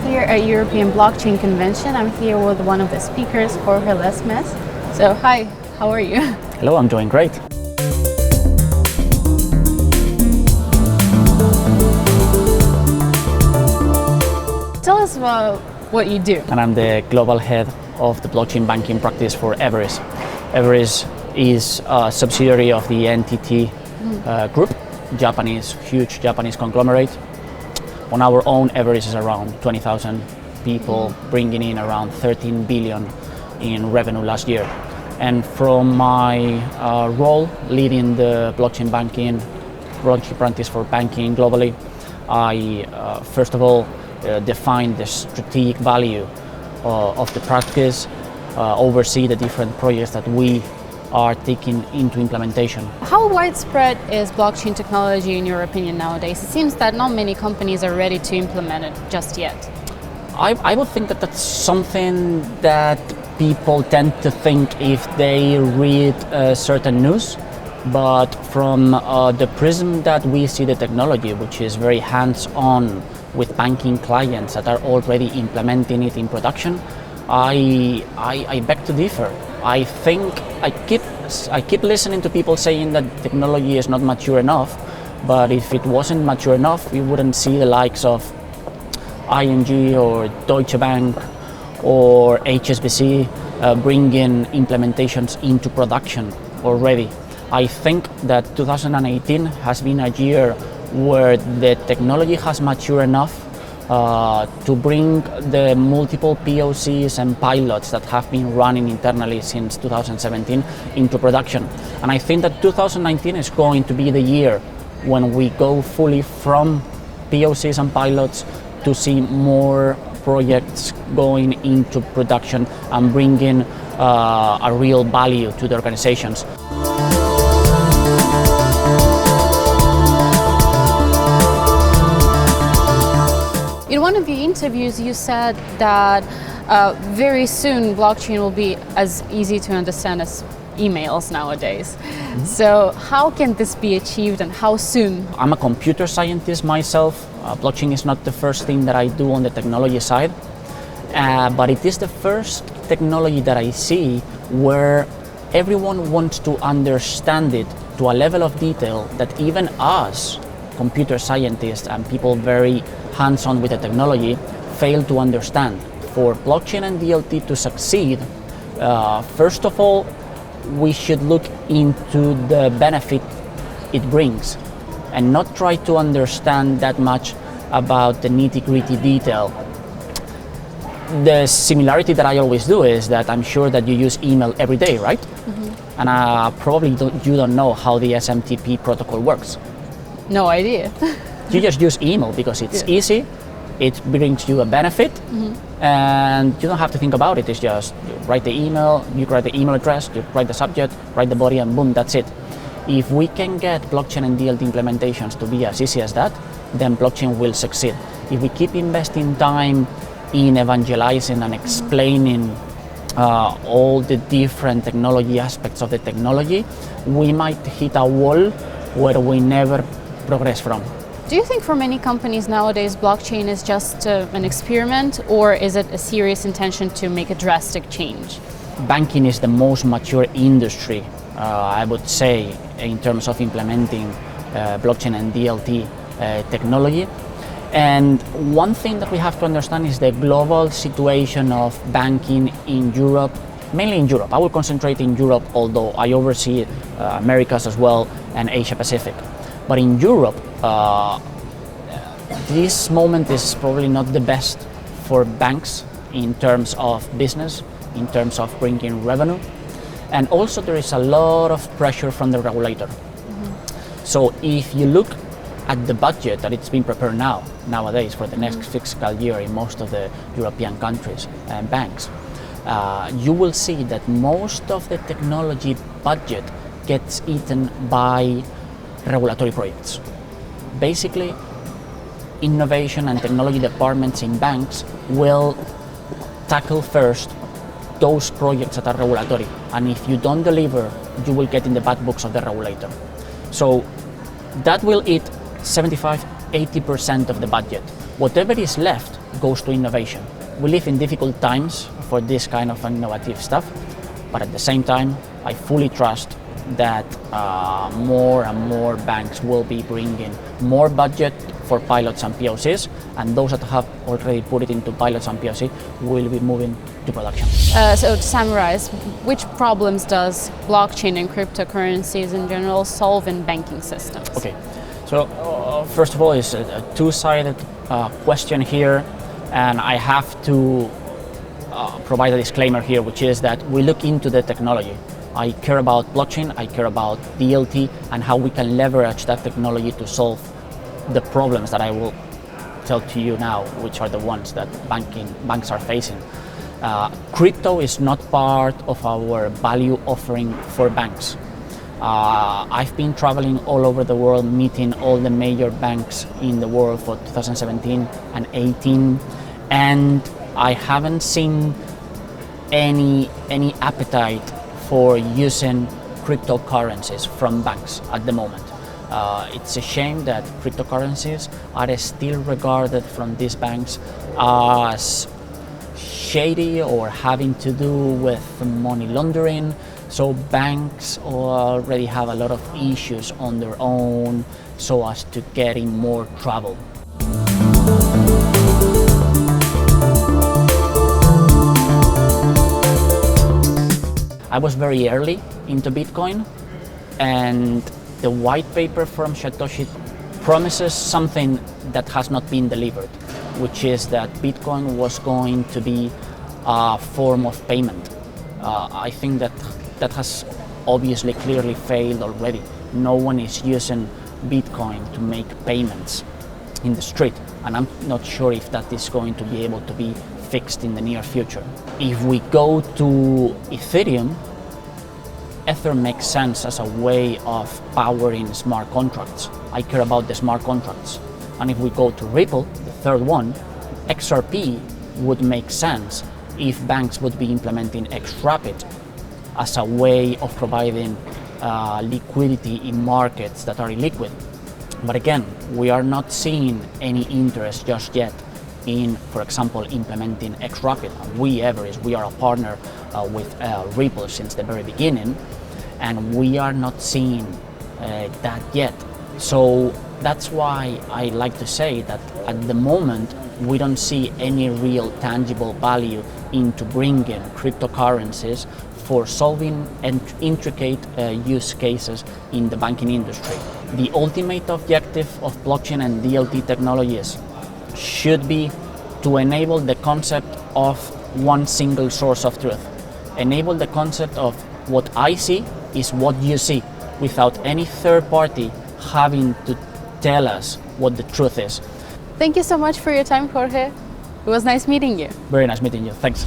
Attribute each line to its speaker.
Speaker 1: here at European Blockchain Convention. I'm here with one of the speakers, Jorge Lesmes. So, hi, how are you?
Speaker 2: Hello, I'm doing great.
Speaker 1: Tell us about what you do.
Speaker 2: And I'm the global head of the blockchain banking practice for Everis. Everis is a subsidiary of the NTT group, huge Japanese conglomerate. On our own, Everis is around 20,000 people, bringing in around 13 billion in revenue last year. And from my role leading the blockchain practice for banking globally, I first of all define the strategic value of the practice, oversee the different projects that we are taking into implementation.
Speaker 1: How widespread is blockchain technology in your opinion nowadays? It seems that not many companies are ready to implement it just yet.
Speaker 2: I would think that that's something that people tend to think if they read certain news, but from the prism that we see the technology, which is very hands-on with banking clients that are already implementing it in production, I beg to differ. I think I keep listening to people saying that technology is not mature enough, but if it wasn't mature enough, we wouldn't see the likes of ING or Deutsche Bank or HSBC bringing implementations into production already. I think that 2018 has been a year where the technology has matured enough to bring the multiple POCs and pilots that have been running internally since 2017 into production. And I think that 2019 is going to be the year when we go fully from POCs and pilots to see more projects going into production and bringing a real value to the organizations.
Speaker 1: In one of the interviews, you said that very soon blockchain will be as easy to understand as emails nowadays. Mm-hmm. So how can this be achieved and how soon?
Speaker 2: I'm a computer scientist myself. Blockchain is not the first thing that I do on the technology side, but it is the first technology that I see where everyone wants to understand it to a level of detail that even us, computer scientists and people very hands-on with the technology, fail to understand. For blockchain and DLT to succeed, first of all, we should look into the benefit it brings and not try to understand that much about the nitty-gritty detail. The similarity that I always do is that I'm sure that you use email every day, right? Mm-hmm. And probably you don't know how the SMTP protocol works.
Speaker 1: No idea.
Speaker 2: You just use email because it's easy, it brings you a benefit, and you don't have to think about it. It's just you write the email, you write the email address, you write the subject, write the body, and boom, that's it. If we can get blockchain and DLT implementations to be as easy as that, then blockchain will succeed. If we keep investing time in evangelizing and explaining all the different technology aspects of the technology, we might hit a wall where we never progress from.
Speaker 1: Do you think for many companies nowadays blockchain is just an experiment, or is it a serious intention to make a drastic change?
Speaker 2: Banking is the most mature industry, I would say, in terms of implementing blockchain and DLT technology. And one thing that we have to understand is the global situation of banking in Europe, mainly in Europe. I will concentrate in Europe, although I oversee Americas as well and Asia Pacific. But in Europe, this moment is probably not the best for banks in terms of business, in terms of bringing revenue. And also there is a lot of pressure from the regulator. Mm-hmm. So if you look at the budget that it's being prepared nowadays for the next fiscal year in most of the European countries and banks, you will see that most of the technology budget gets eaten by regulatory projects. Basically, innovation and technology departments in banks will tackle first those projects that are regulatory, and if you don't deliver, you will get in the bad books of the regulator. So that will eat 75-80% of the budget. Whatever is left goes to innovation. We live in difficult times for this kind of innovative stuff, but at the same time, I fully trust that more and more banks will be bringing more budget for pilots and POCs, and those that have already put it into pilots and POC will be moving to production.
Speaker 1: So to summarize, which problems does blockchain and cryptocurrencies in general solve in banking systems?
Speaker 2: Okay, so first of all, it's a two-sided question here, and I have to provide a disclaimer here, which is that we look into the technology. I care about blockchain, I care about DLT, and how we can leverage that technology to solve the problems that I will tell to you now, which are the ones that banks are facing. Crypto is not part of our value offering for banks. I've been traveling all over the world, meeting all the major banks in the world for 2017 and 18, and I haven't seen any appetite for using cryptocurrencies from banks at the moment. It's a shame that cryptocurrencies are still regarded from these banks as shady or having to do with money laundering. So banks already have a lot of issues on their own so as to get in more trouble. I was very early into Bitcoin, and the white paper from Satoshi promises something that has not been delivered, which is that Bitcoin was going to be a form of payment. I think that has obviously clearly failed already. No one is using Bitcoin to make payments in the street, and I'm not sure if that is going to be able to be fixed in the near future. If we go to Ethereum, Ether makes sense as a way of powering smart contracts. I care about the smart contracts. And if we go to Ripple, the third one, XRP would make sense if banks would be implementing XRapid as a way of providing liquidity in markets that are illiquid. But again, we are not seeing any interest just yet in, for example, implementing XRapid. We, Everis, we are a partner with Ripple since the very beginning, and we are not seeing that yet. So that's why I like to say that at the moment we don't see any real tangible value into bringing cryptocurrencies for solving intricate use cases in the banking industry. The ultimate objective of blockchain and DLT technologies should be to enable the concept of one single source of truth. Enable the concept of what I see is what you see, without any third party having to tell us what the truth is.
Speaker 1: Thank you so much for your time, Jorge. It was nice meeting you.
Speaker 2: Very nice meeting you. Thanks.